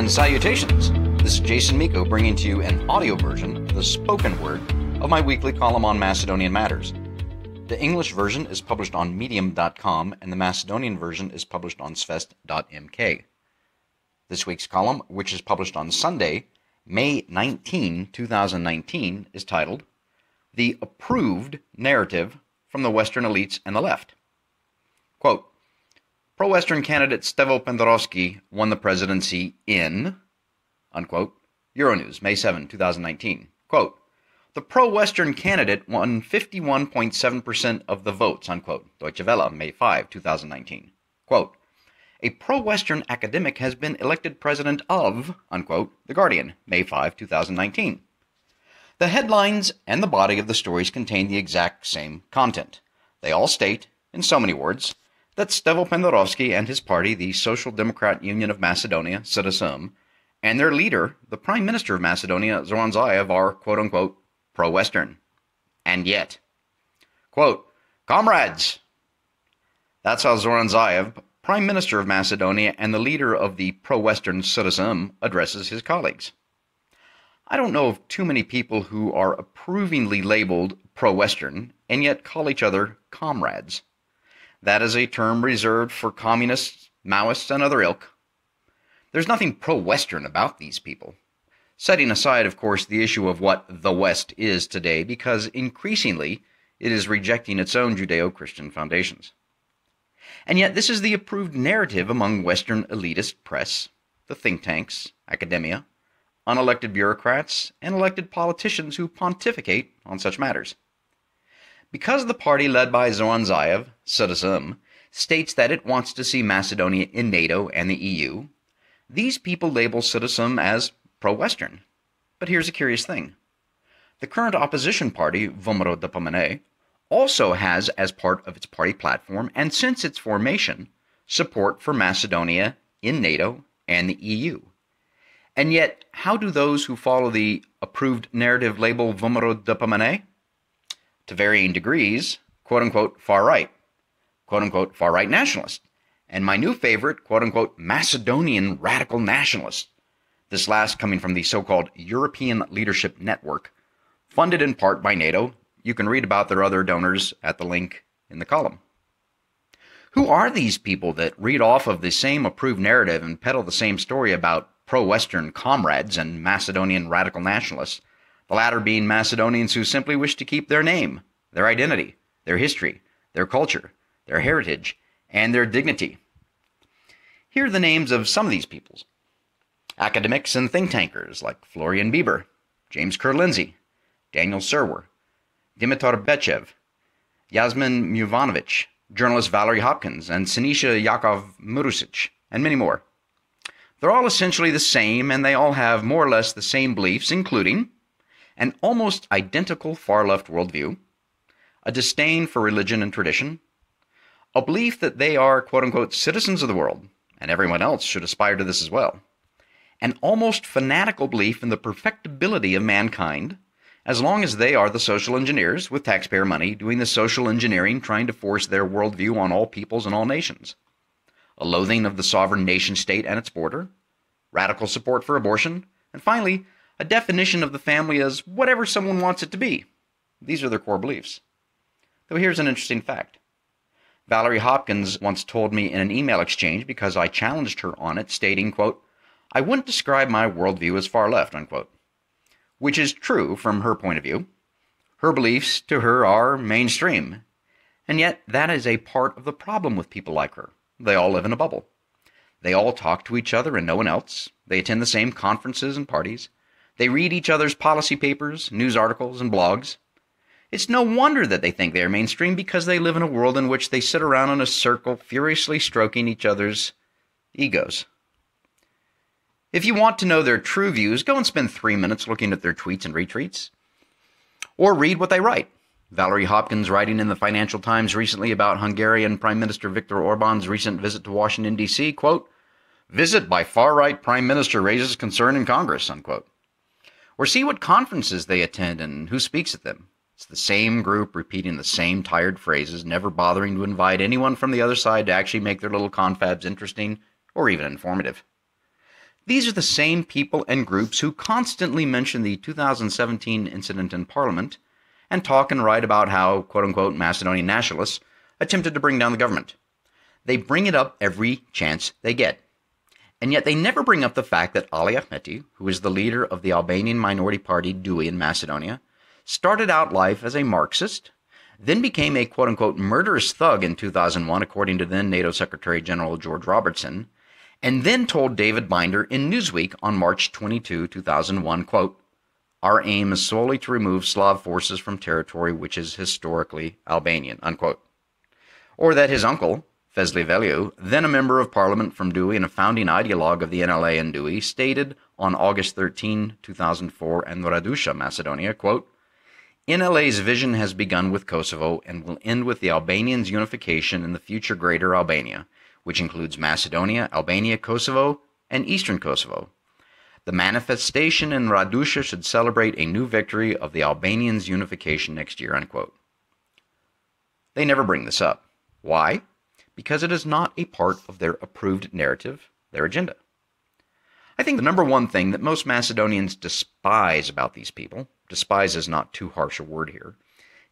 And salutations! This is Jason Miko bringing to you an audio version, the spoken word, of my weekly column on Macedonian matters. The English version is published on Medium.com and the Macedonian version is published on Svest.mk. This week's column, which is published on Sunday, May 19, 2019, is titled, The Approved Narrative from the Western Elites and the Left. Quote, Pro-Western candidate Stevo Pendarovski won the presidency in, unquote, Euronews, May 7, 2019. Quote, the pro-Western candidate won 51.7% of the votes, unquote, Deutsche Welle, May 5, 2019. Quote, a pro-Western academic has been elected president of, unquote, The Guardian, May 5, 2019. The headlines and the body of the stories contain the exact same content. They all state, in so many words, that Stevo Pendarovski and his party, the Social Democrat Union of Macedonia, SDSM, and their leader, the Prime Minister of Macedonia, Zoran Zaev, are, quote-unquote, pro-Western. And yet, quote, comrades! That's how Zoran Zaev, Prime Minister of Macedonia and the leader of the pro-Western SDSM, addresses his colleagues. I don't know of too many people who are approvingly labeled pro-Western and yet call each other comrades. That is a term reserved for communists, Maoists, and other ilk. There's nothing pro-Western about these people. Setting aside, of course, the issue of what the West is today, because increasingly it is rejecting its own Judeo-Christian foundations. And yet this is the approved narrative among Western elitist press, the think tanks, academia, unelected bureaucrats, and elected politicians who pontificate on such matters. Because the party led by Zoran Zaev, SDSM, states that it wants to see Macedonia in NATO and the EU, these people label SDSM as pro-Western. But here's a curious thing. The current opposition party, Svest.mk, also has as part of its party platform, and since its formation, support for Macedonia in NATO and the EU. And yet, how do those who follow the approved narrative label Svest.mk? To varying degrees, quote-unquote far-right, quote-unquote far-right nationalist, and my new favorite, quote-unquote Macedonian radical nationalist, this last coming from the so-called European Leadership Network, funded in part by NATO. You can read about their other donors at the link in the column. Who are these people that read off of the same approved narrative and peddle the same story about pro-Western comrades and Macedonian radical nationalists, the latter being Macedonians who simply wish to keep their name, their identity, their history, their culture, their heritage, and their dignity? Here are the names of some of these peoples. Academics and think tankers like Florian Bieber, James Kerr-Lindsay, Daniel Serwer, Dimitar Bechev, Yasmin Muvanovic, journalist Valerie Hopkins, and Sinisha Yakov Murusic, and many more. They're all essentially the same, and they all have more or less the same beliefs, including an almost identical far-left worldview, a disdain for religion and tradition, a belief that they are, quote-unquote, citizens of the world, and everyone else should aspire to this as well, an almost fanatical belief in the perfectibility of mankind, as long as they are the social engineers with taxpayer money doing the social engineering trying to force their worldview on all peoples and all nations, a loathing of the sovereign nation-state and its border, radical support for abortion, and finally, a definition of the family as whatever someone wants it to be. These are their core beliefs. Though here's an interesting fact. Valerie Hopkins once told me in an email exchange because I challenged her on it, stating, quote, I wouldn't describe my worldview as far left, unquote. Which is true from her point of view. Her beliefs to her are mainstream. And yet that is a part of the problem with people like her. They all live in a bubble. They all talk to each other and no one else. They attend the same conferences and parties. They read each other's policy papers, news articles, and blogs. It's no wonder that they think they are mainstream because they live in a world in which they sit around in a circle furiously stroking each other's egos. If you want to know their true views, go and spend 3 minutes looking at their tweets and retweets. Or read what they write. Valerie Hopkins writing in the Financial Times recently about Hungarian Prime Minister Viktor Orban's recent visit to Washington, D.C., quote, visit by far-right Prime Minister raises concern in Congress, unquote. Or see what conferences they attend and who speaks at them. It's the same group repeating the same tired phrases, never bothering to invite anyone from the other side to actually make their little confabs interesting or even informative. These are the same people and groups who constantly mention the 2017 incident in Parliament and talk and write about how, quote-unquote, Macedonian nationalists attempted to bring down the government. They bring it up every chance they get. And yet they never bring up the fact that Ali Ahmeti, who is the leader of the Albanian minority party DUI in Macedonia, started out life as a Marxist, then became a quote-unquote murderous thug in 2001, according to then NATO Secretary General George Robertson, and then told David Binder in Newsweek on March 22, 2001, quote, "Our aim is solely to remove Slav forces from territory which is historically Albanian," unquote. Or that his uncle, Fesli Veliu, then a member of parliament from DUI and a founding ideologue of the NLA and DUI, stated on August 13, 2004, in Radusha, Macedonia, quote, "NLA's vision has begun with Kosovo and will end with the Albanians' unification in the future Greater Albania, which includes Macedonia, Albania, Kosovo, and Eastern Kosovo. The manifestation in Radusha should celebrate a new victory of the Albanians' unification next year," unquote. They never bring this up. Why? Because it is not a part of their approved narrative, their agenda. I think the number one thing that most Macedonians despise about these people, despise is not too harsh a word here,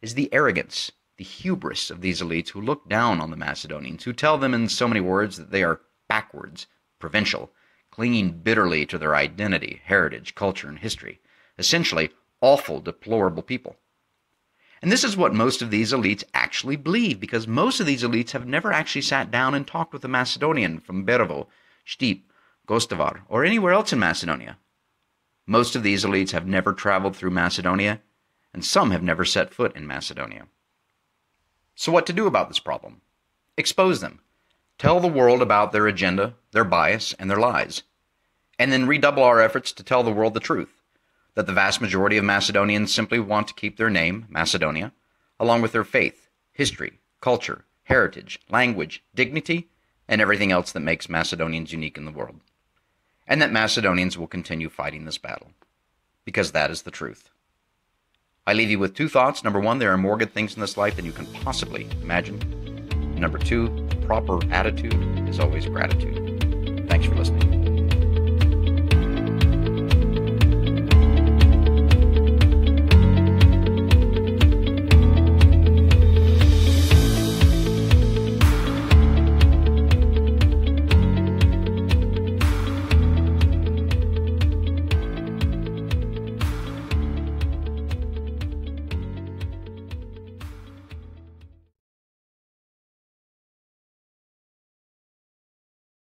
is the arrogance, the hubris of these elites who look down on the Macedonians, who tell them in so many words that they are backwards, provincial, clinging bitterly to their identity, heritage, culture, and history, essentially awful, deplorable people. And this is what most of these elites actually believe, because most of these elites have never actually sat down and talked with a Macedonian from Berovo, Štip, Gostivar, or anywhere else in Macedonia. Most of these elites have never traveled through Macedonia, and some have never set foot in Macedonia. So what to do about this problem? Expose them. Tell the world about their agenda, their bias, and their lies. And then redouble our efforts to tell the world the truth, that the vast majority of Macedonians simply want to keep their name, Macedonia, along with their faith, history, culture, heritage, language, dignity, and everything else that makes Macedonians unique in the world. And that Macedonians will continue fighting this battle, because that is the truth. I leave you with two thoughts. Number one, there are more good things in this life than you can possibly imagine. Number two, the proper attitude is always gratitude.